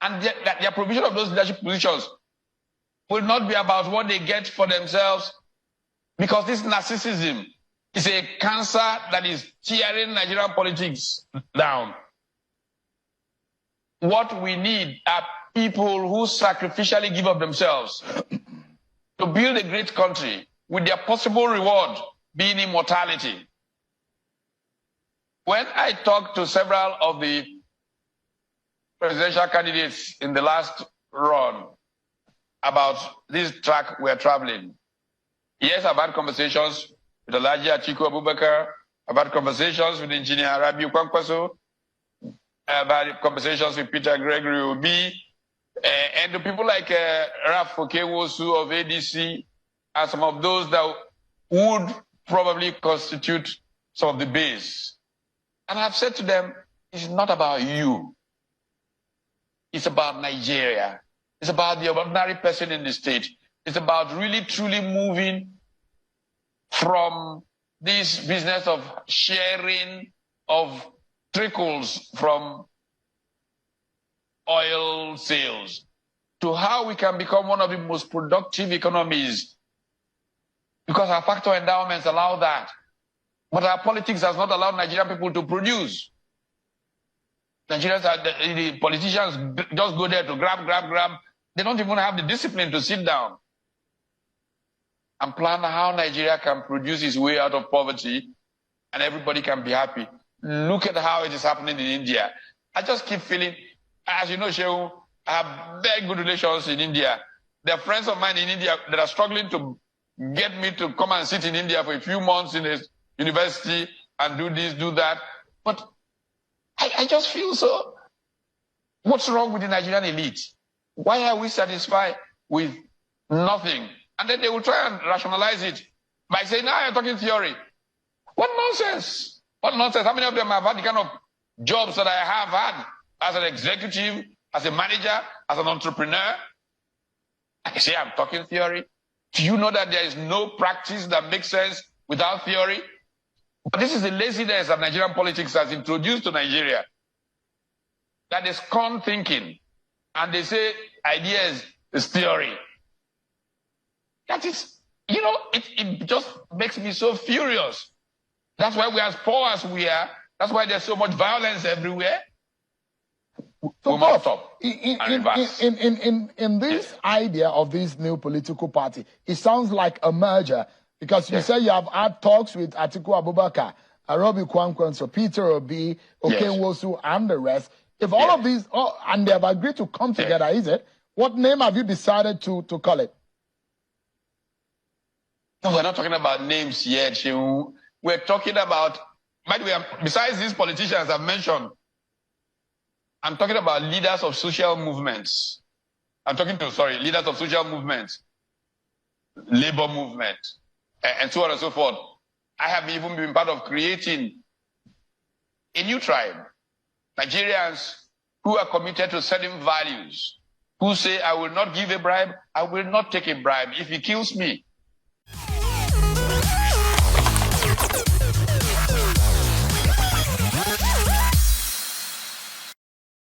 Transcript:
And their provision of those leadership positions will not be about what they get for themselves, because this narcissism is a cancer that is tearing Nigerian politics down. What we need are people who sacrificially give of themselves to build a great country, with their possible reward being immortality. When I talked to several of the presidential candidates in the last run about this track we're traveling, yes, I've had conversations with Alhaji Atiku Abubakar, I've had conversations with Engineer Rabiu Kwankwaso, I've had conversations with Peter Gregory Obi, and the people like Raf Okewosu of ADC are some of those that would probably constitute some of the base. And I've said to them, it's not about you. It's about Nigeria. It's about the ordinary person in the state. It's about really, truly moving from this business of sharing of trickles from oil sales to how we can become one of the most productive economies, because our factor endowments allow that. But our politics has not allowed Nigerian people to produce. Nigerians the politicians just go there to grab. They don't even have the discipline to sit down and plan how Nigeria can produce its way out of poverty and everybody can be happy. Look at how it is happening in India. I just keep feeling, as you know, Shehu, I have very good relations in India. There are friends of mine in India that are struggling to get me to come and sit in India for a few months in a university and do this, do that. But I just feel so. What's wrong with the Nigerian elite? Why are we satisfied with nothing? And then they will try and rationalize it by saying, now you're talking theory. What nonsense? What nonsense? How many of them have had the kind of jobs that I have had as an executive, as a manager, as an entrepreneur? I say I'm talking theory. Do you know that there is no practice that makes sense without theory? But this is the laziness that Nigerian politics has introduced to Nigeria. That is con thinking. And they say ideas is theory. That is, you know, it just makes me so furious. That's why we are as poor as we are. That's why there's so much violence everywhere. So we must stop in this idea of this new political party, it sounds like a merger, because you say you have had talks with Atiku Abubakar, Arobi Kwankwanso, Peter Obi, Okenwosu, and the rest. If all of these, and they have agreed to come together, is it? What name have you decided to call it? No, we're not talking about names yet. We're talking about, by the way, besides these politicians I've mentioned, I'm talking about leaders of social movements. Leaders of social movements, labor movement, and so on and so forth. I have even been part of creating a new tribe. Nigerians who are committed to certain values, who say, I will not give a bribe, I will not take a bribe. If he kills me,